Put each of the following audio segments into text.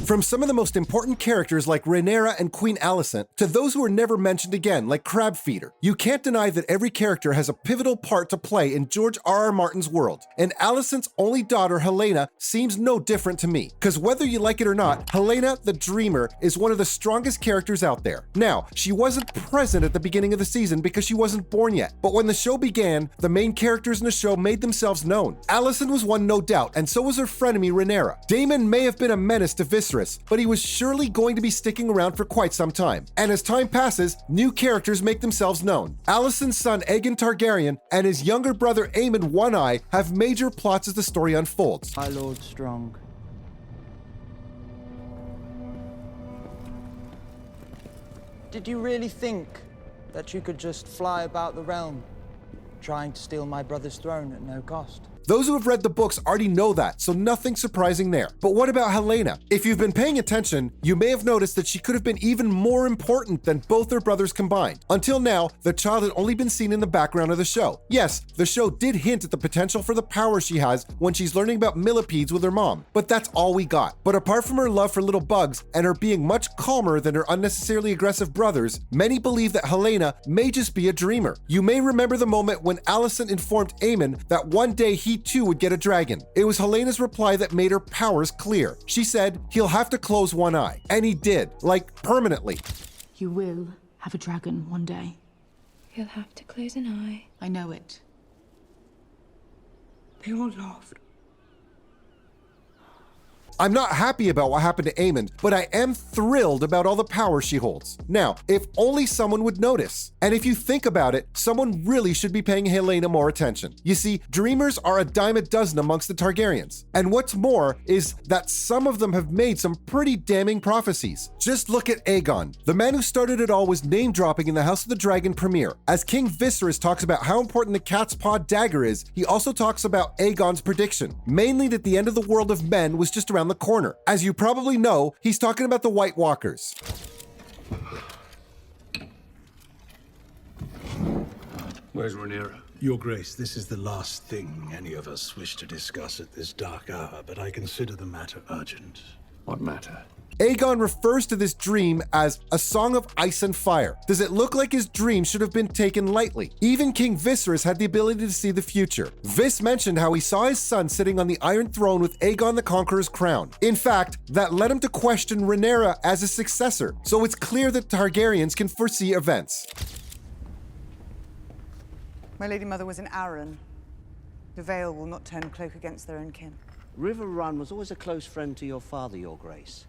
From some of the most important characters like Rhaenyra and Queen Alicent to those who are never mentioned again like Crabfeeder, you can't deny that every character has a pivotal part to play in George R.R. Martin's world, and Alicent's only daughter Helaena seems no different to me, because whether you like it or not, Helaena the Dreamer is one of the strongest characters out there. Now, she wasn't present at the beginning of the season because she wasn't born yet, but when the show began, the main characters in the show made themselves known. Alicent was one, no doubt, and so was her frenemy Rhaenyra. Daemon may have been a menace to Viserys, but he was surely going to be sticking around for quite some time. And as time passes, new characters make themselves known. Alicent's son Aegon Targaryen and his younger brother Aemon One-Eye have major plots as the story unfolds. My Lord Strong. Did you really think that you could just fly about the realm, trying to steal my brother's throne at no cost? Those who have read the books already know that, so nothing surprising there. But what about Helaena? If you've been paying attention, you may have noticed that she could have been even more important than both their brothers combined. Until now, the child had only been seen in the background of the show. Yes, the show did hint at the potential for the power she has when she's learning about millipedes with her mom, but that's all we got. But apart from her love for little bugs and her being much calmer than her unnecessarily aggressive brothers, many believe that Helaena may just be a dreamer. You may remember the moment when Alicent informed Aemon that one day he too would get a dragon. It was Helena's reply that made her powers clear. She said he'll have to close one eye, and he did, like permanently. You will have a dragon one day. He'll have to close an eye. I know it. They all laughed. I'm not happy about what happened to Aemon, but I am thrilled about all the power she holds. Now, if only someone would notice. And if you think about it, someone really should be paying Helaena more attention. You see, dreamers are a dime a dozen amongst the Targaryens. And what's more is that some of them have made some pretty damning prophecies. Just look at Aegon. The man who started it all was name-dropping in the House of the Dragon premiere. As King Viserys talks about how important the cat's paw dagger is, he also talks about Aegon's prediction, mainly that the end of the world of men was just around the corner. As you probably know, he's talking about the White Walkers. Where's Rhaenyra? Your Grace, this is the last thing any of us wish to discuss at this dark hour, but I consider the matter urgent. What matter? Aegon refers to this dream as a song of ice and fire. Does it look like his dream should have been taken lightly? Even King Viserys had the ability to see the future. Vis mentioned how he saw his son sitting on the Iron Throne with Aegon the Conqueror's crown. In fact, that led him to question Rhaenyra as a successor, so it's clear that Targaryens can foresee events. My Lady Mother was an Arryn. The Vale will not turn cloak against their own kin. River Run was always a close friend to your father, Your Grace.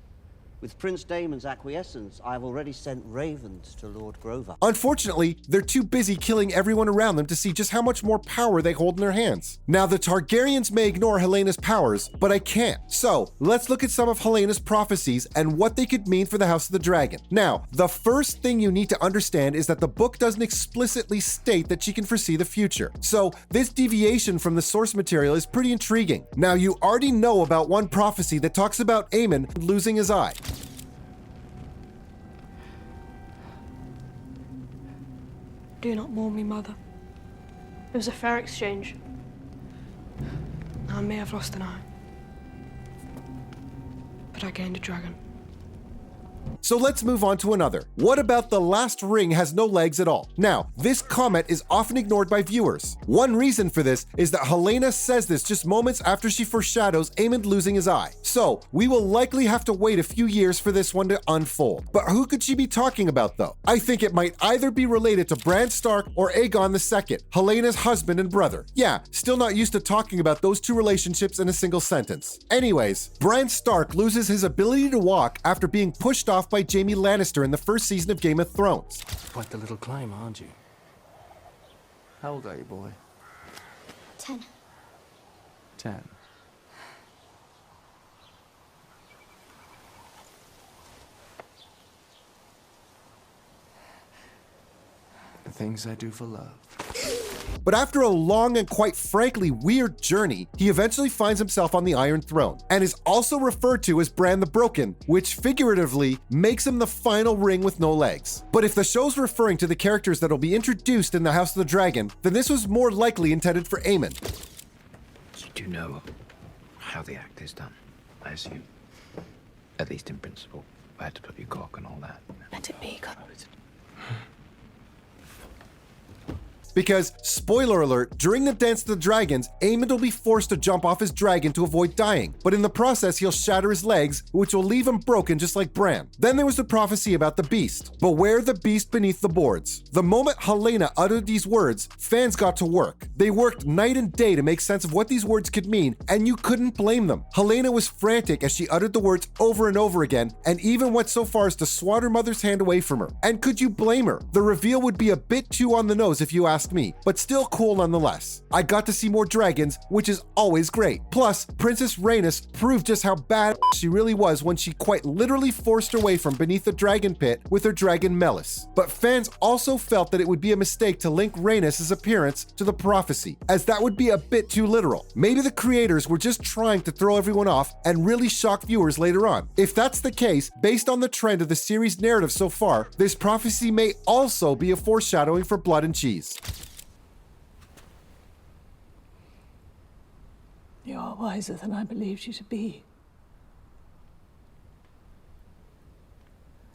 With Prince Daemon's acquiescence, I have already sent ravens to Lord Grover. Unfortunately, they're too busy killing everyone around them to see just how much more power they hold in their hands. Now, the Targaryens may ignore Helena's powers, but I can't. So, let's look at some of Helena's prophecies and what they could mean for the House of the Dragon. Now, the first thing you need to understand is that the book doesn't explicitly state that she can foresee the future. So, this deviation from the source material is pretty intriguing. Now, you already know about one prophecy that talks about Aemon losing his eye. Do not mourn me, Mother. It was a fair exchange. I may have lost an eye, but I gained a dragon. So let's move on to another. What about the last ring has no legs at all? Now, this comment is often ignored by viewers. One reason for this is that Helaena says this just moments after she foreshadows Aemon losing his eye. So, we will likely have to wait a few years for this one to unfold. But who could she be talking about though? I think it might either be related to Bran Stark or Aegon II, Helena's husband and brother. Yeah, still not used to talking about those two relationships in a single sentence. Anyways, Bran Stark loses his ability to walk after being pushed off by Jaime Lannister in the first season of Game of Thrones. Quite the little climb, aren't you? How old are you, boy? 10. 10. The things I do for love. But after a long and quite frankly weird journey, he eventually finds himself on the Iron Throne, and is also referred to as Bran the Broken, which figuratively makes him the final ring with no legs. But if the show's referring to the characters that'll be introduced in the House of the Dragon, then this was more likely intended for Aemon. You do know how the act is done, I assume. At least in principle. I had to put your cock and all that. Let it be, God. Because, spoiler alert, during the Dance of the Dragons, Aemond will be forced to jump off his dragon to avoid dying, but in the process he'll shatter his legs, which will leave him broken just like Bran. Then there was the prophecy about the beast. Beware the beast beneath the boards. The moment Helaena uttered these words, fans got to work. They worked night and day to make sense of what these words could mean, and you couldn't blame them. Helaena was frantic as she uttered the words over and over again, and even went so far as to swat her mother's hand away from her. And could you blame her? The reveal would be a bit too on the nose if you ask me, but still cool nonetheless. I got to see more dragons, which is always great. Plus, Princess Rhaenys proved just how bad she really was when she quite literally forced her way from beneath the dragon pit with her dragon Melys. But fans also felt that it would be a mistake to link Rhaenys' appearance to the prophecy, as that would be a bit too literal. Maybe the creators were just trying to throw everyone off and really shock viewers later on. If that's the case, based on the trend of the series' narrative so far, this prophecy may also be a foreshadowing for Blood and Cheese. You are wiser than I believed you to be.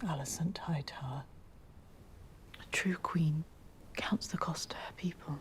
Alicent Hightower. A true queen counts the cost to her people.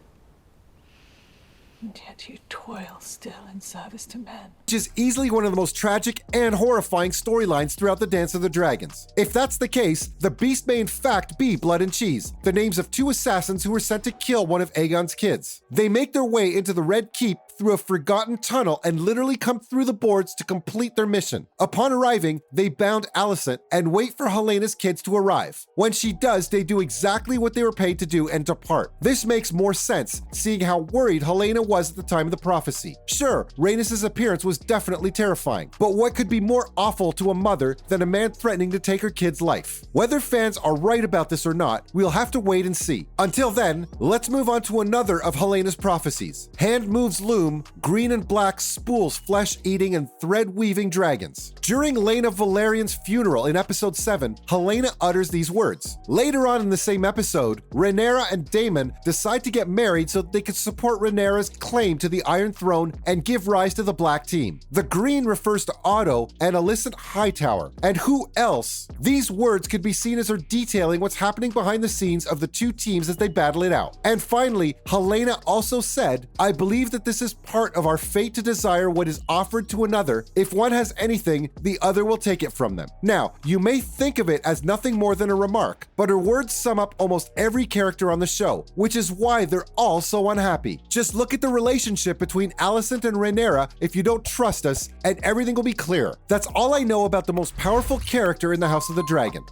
And yet you toil still in service to men. Which is easily one of the most tragic and horrifying storylines throughout the Dance of the Dragons. If that's the case, the beast may in fact be Blood and Cheese, the names of two assassins who were sent to kill one of Aegon's kids. They make their way into the Red Keep through a forgotten tunnel and literally come through the boards to complete their mission. Upon arriving, they bound Alicent and wait for Helena's kids to arrive. When she does, they do exactly what they were paid to do and depart. This makes more sense, seeing how worried Helaena was at the time of the prophecy. Sure, Rhaenys' appearance was definitely terrifying, but what could be more awful to a mother than a man threatening to take her kid's life? Whether fans are right about this or not, we'll have to wait and see. Until then, let's move on to another of Helena's prophecies. Hand moves loom, green and black spools flesh-eating and thread-weaving dragons. During Laena Valerian's funeral in episode 7, Helaena utters these words. Later on in the same episode, Rhaenyra and Daemon decide to get married so that they could support Rhaenyra's claim to the Iron Throne and give rise to the Black Team. The green refers to Otto and Alicent Hightower. And who else? These words could be seen as her detailing what's happening behind the scenes of the two teams as they battle it out. And finally, Helaena also said, I believe that this is part of our fate to desire what is offered to another. If one has anything, the other will take it from them. Now, you may think of it as nothing more than a remark, but her words sum up almost every character on the show, which is why they're all so unhappy. Just look at the relationship between Alicent and Rhaenyra if you don't trust us, and everything will be clear. That's all I know about the most powerful character in the House of the Dragon.